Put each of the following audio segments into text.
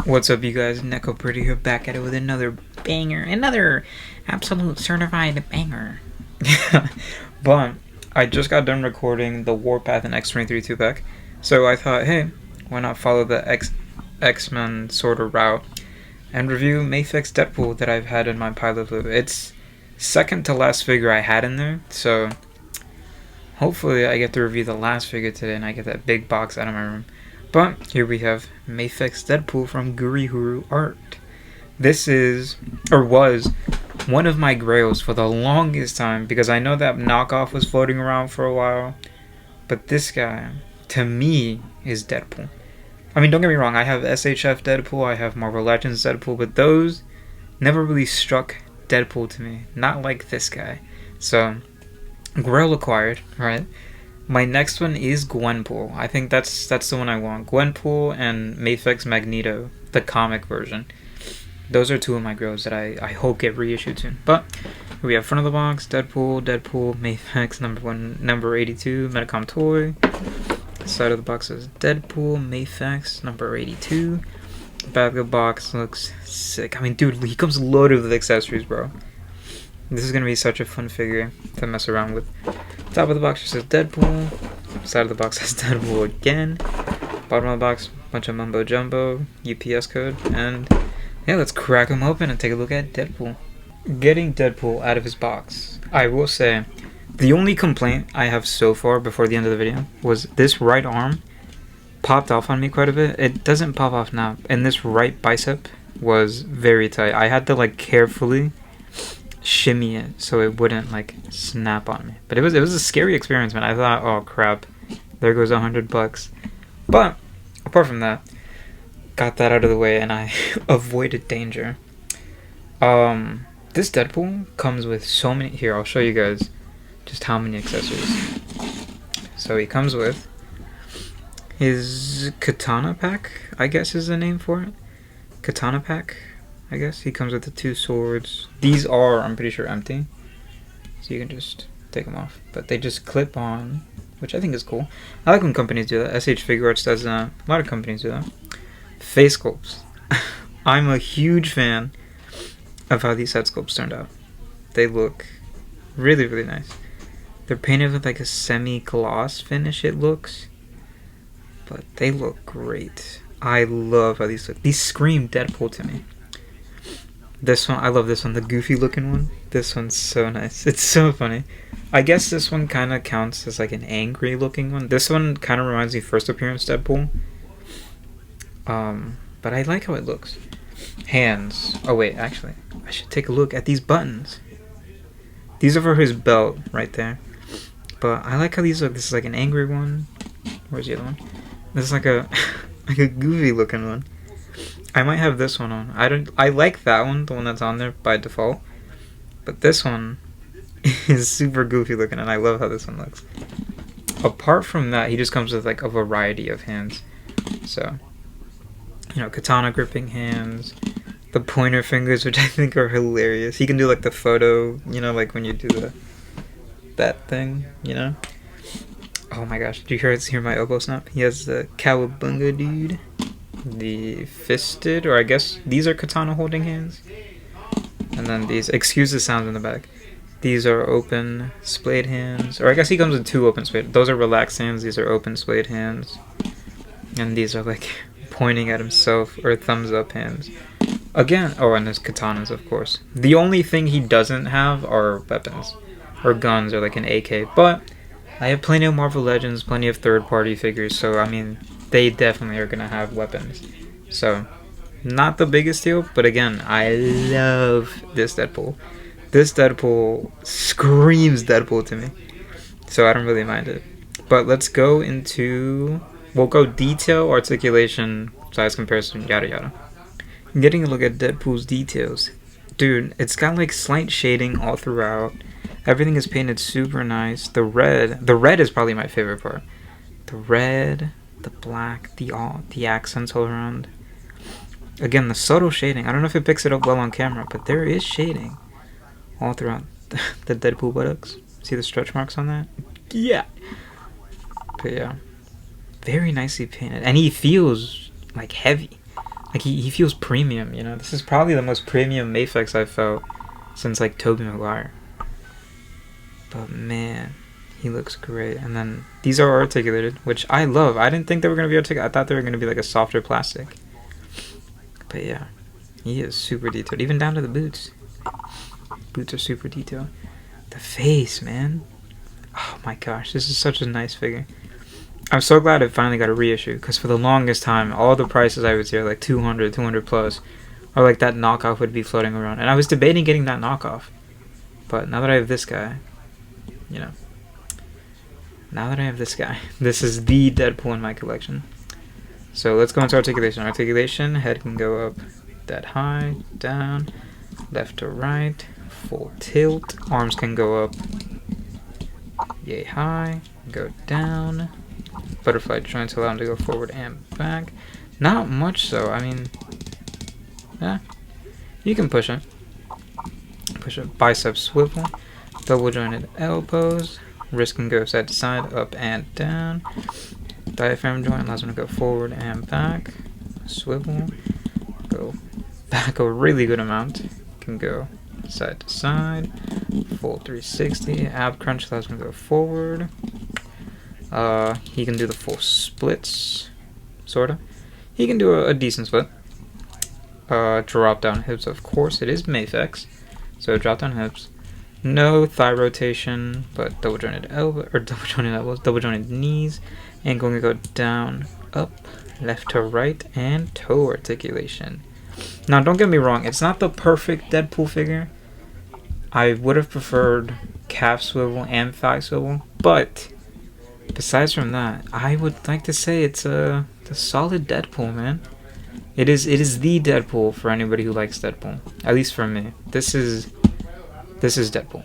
What's up, you guys? Neko Pretty here, back at it with another banger, another absolute certified banger. But I just got done recording the Warpath and X-23 2-pack, so I thought, hey, why not follow the X-Men sort of route and review Mafex Deadpool that I've had in my pile of loot. It's second to last figure I had in there, so hopefully I get to review the last figure today and I get that big box out of my room. But here we have Mafex Deadpool from Guri Huru Art. This is, or was, one of my grails for the longest time, because I know that knockoff was floating around for a while, but this guy, to me, is Deadpool. I mean, don't get me wrong, I have SHF Deadpool, I have Marvel Legends Deadpool, but those never really struck Deadpool to me. Not like this guy. So, grail acquired, right? My next one is Gwenpool. I think that's the one I want. Gwenpool and Mafex Magneto, the comic version. Those are two of my grails that I hope get reissued soon. But here we have front of the box, Deadpool, Mafex number 82, Metacom toy. Side of the box is Deadpool, Mafex number 82. Back of the box looks sick. I mean, dude, he comes loaded with accessories, bro. This is gonna be such a fun figure to mess around with. Top of the box just says Deadpool. Side of the box says Deadpool again. Bottom of the box, bunch of mumbo jumbo, UPS code, and yeah, let's crack him open and take a look at Deadpool. Getting Deadpool out of his box, I will say, the only complaint I have so far before the end of the video was this right arm popped off on me quite a bit. It doesn't pop off now, and this right bicep was very tight. I had to like carefully shimmy it so it wouldn't like snap on me. But it was a scary experience, man. I thought, oh crap, there goes $100. But apart from that, got that out of the way and I avoided danger. This Deadpool comes with so many. Here, I'll show you guys just how many accessories. So he comes with his katana pack, I guess is the name for it. Katana pack, I guess. He comes with the two swords. These are, I'm pretty sure, empty, so you can just take them off. But they just clip on, which I think is cool. I like when companies do that. SH Figure Arts does that. A lot of companies do that. Face sculpts. I'm a huge fan of how these head sculpts turned out. They look really, really nice. They're painted with like a semi-gloss finish, it looks. But they look great. I love how these look. These scream Deadpool to me. This one, I love this one, the goofy looking one. This one's so nice. It's so funny. I guess this one kind of counts as like an angry looking one. This one kind of reminds me first appearance Deadpool. But I like how it looks. Hands. Oh wait, actually, I should take a look at these buttons. These are for his belt right there. But I like how these look. This is like an angry one. Where's the other one? This is like a like a goofy looking one. I might have this one on. I like that one, the one that's on there by default. But this one is super goofy looking and I love how this one looks. Apart from that, he just comes with like a variety of hands. So, you know, katana gripping hands, the pointer fingers, which I think are hilarious. He can do like the photo, you know, like when you do that thing, you know. Oh my gosh, did you hear my elbow snap? He has the cowabunga dude. The fisted, or I guess these are katana holding hands. And then these, excuse the sound in the back. These are open splayed hands. Or I guess he comes with two open splayed. Those are relaxed hands, these are open splayed hands. And these are like pointing at himself or thumbs up hands. Again, oh, and there's katanas, of course. The only thing he doesn't have are weapons. Or guns, or like an AK. But I have plenty of Marvel Legends, plenty of third-party figures, so I mean, they definitely are going to have weapons. So, not the biggest deal, but again, I love this Deadpool. This Deadpool screams Deadpool to me. So I don't really mind it. But let's go into, we'll go detail, articulation, size comparison, yada yada. Getting a look at Deadpool's details. Dude, it's got like slight shading all throughout. Everything is painted super nice. The red is probably my favorite part. The red, the black, the accents all around. Again, the subtle shading. I don't know if it picks it up well on camera, but there is shading all throughout. the Deadpool buttocks. See the stretch marks on that? Yeah. But yeah, very nicely painted, and he feels like heavy. Like he feels premium. You know, this is probably the most premium Mafex I've felt since like Tobey Maguire. But man, he looks great. And then these are articulated, which I love. I didn't think they were gonna be articulated. I thought they were gonna be like a softer plastic. But yeah, he is super detailed, even down to the boots. Boots are super detailed. The face, man. Oh my gosh, this is such a nice figure. I'm so glad it finally got a reissue, because for the longest time, all the prices I would see are like 200, 200 plus, or like that knockoff would be floating around. And I was debating getting that knockoff. But now that I have this guy, you know, now that I have this guy, this is the Deadpool in my collection. So let's go into articulation. Articulation, head can go up that high, down, left to right, full tilt. Arms can go up yay high, go down. Butterfly joints allow him to go forward and back. Not much so. I mean, yeah, you can push it. Push it. Bicep swivel. Double jointed elbows. Wrist can go side to side, up and down. Diaphragm joint allows him to go forward and back. Swivel. Go back a really good amount. Can go side to side. Full 360. Ab crunch allows him to go forward. He can do the full splits, sorta. He can do a decent split. Drop down hips, of course. It is Mafex, so drop down hips. No thigh rotation, but double jointed elbow or double jointed elbows, double jointed knees, and going to go down, up, left to right, and toe articulation. Now, don't get me wrong, it's not the perfect Deadpool figure. I would have preferred calf swivel and thigh swivel, but besides from that, I would like to say it's a solid Deadpool, man. It is the Deadpool for anybody who likes Deadpool. At least for me. This is Deadpool.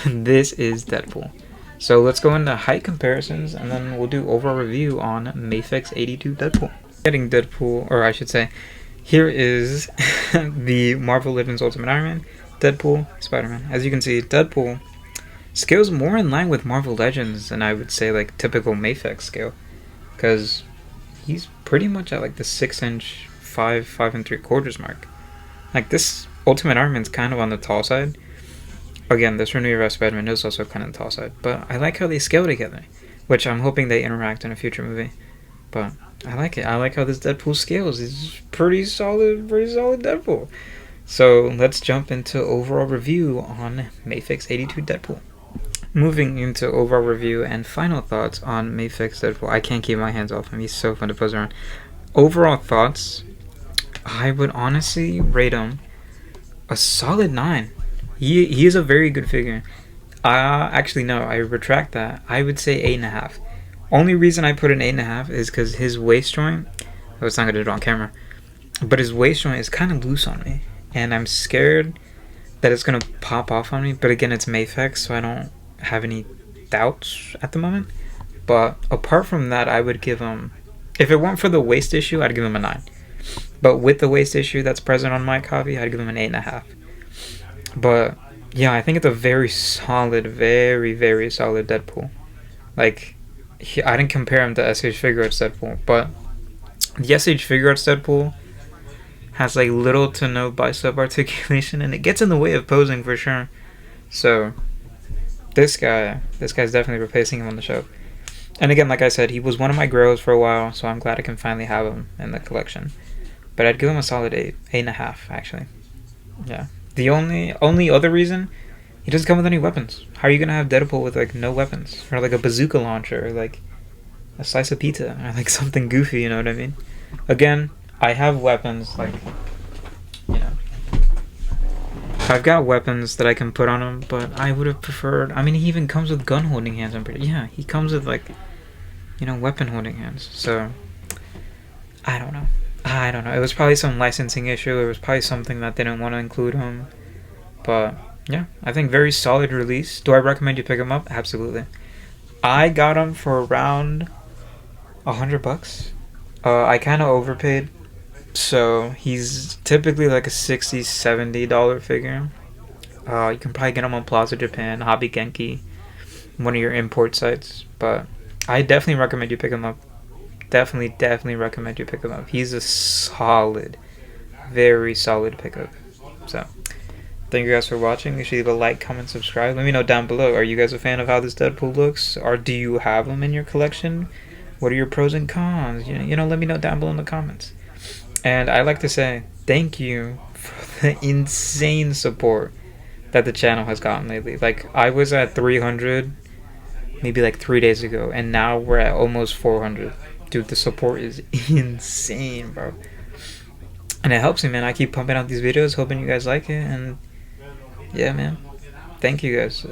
This is Deadpool. So let's go into height comparisons, and then we'll do overall review on Mafex 82 Deadpool. Getting Deadpool, or I should say, here is the Marvel Legends Ultimate Iron Man, Deadpool, Spider-Man. As you can see, Deadpool scales more in line with Marvel Legends than I would say like typical Mafex scale, because he's pretty much at like the 6-inch, 5 3/4 mark. Like this Ultimate Iron Man's kind of on the tall side. Again, this Renew Your Spider-Man is also kind of the tall side, but I like how they scale together, which I'm hoping they interact in a future movie. But I like it. I like how this Deadpool scales. It's pretty solid Deadpool. So let's jump into overall review on Mafex 82 Deadpool. Moving into overall review and final thoughts on Mafex Deadpool. I can't keep my hands off him. He's so fun to pose around. Overall thoughts, I would honestly rate him a solid 9. He is a very good figure. Actually, no, I retract that. I would say 8.5. Only reason I put an 8.5 is because his waist joint, I was not going to do it on camera, but his waist joint is kind of loose on me. And I'm scared that it's going to pop off on me. But again, it's Mafex, so I don't have any doubts at the moment. But apart from that, I would give him, if it weren't for the waist issue, I'd give him a 9. But with the waist issue that's present on my copy, I'd give him an 8.5. But yeah, I think it's a very solid, very, very solid Deadpool. Like, I didn't compare him to SH Figure Arts Deadpool, but the SH Figure Arts Deadpool has like little to no bicep articulation, and it gets in the way of posing for sure. So this guy's definitely replacing him on the show. And again, like I said, he was one of my grows for a while, so I'm glad I can finally have him in the collection. But I'd give him a solid 8.5 actually. Yeah. The only other reason, he doesn't come with any weapons. How are you gonna have Deadpool with like no weapons, or like a bazooka launcher, or like a slice of pizza, or like something goofy? You know what I mean? Again, I have weapons, like, you know, I've got weapons that I can put on him, but I would have preferred. I mean, he even comes with gun holding hands. Yeah, he comes with like, you know, weapon holding hands. So I don't know. It was probably some licensing issue. It was probably something that they didn't want to include him. But yeah, I think very solid release. Do I recommend you pick him up? Absolutely. I got him for around $100. I kind of overpaid. So he's typically like a $60-$70 figure. You can probably get him on Plaza Japan, Hobby Genki, one of your import sites. But I definitely recommend you pick him up. Definitely recommend you pick him up. He's a solid, very solid pickup. So, thank you guys for watching. Make sure you leave a like, comment, subscribe. Let me know down below. Are you guys a fan of how this Deadpool looks? Or do you have him in your collection? What are your pros and cons? Let me know down below in the comments. And I like to say thank you for the insane support that the channel has gotten lately. Like, I was at 300 maybe like 3 days ago, and now we're at almost 400. Dude, the support is insane, bro. And it helps me, man. I keep pumping out these videos, hoping you guys like it. And yeah, man. Thank you guys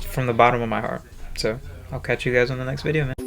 from the bottom of my heart. So I'll catch you guys on the next video, man.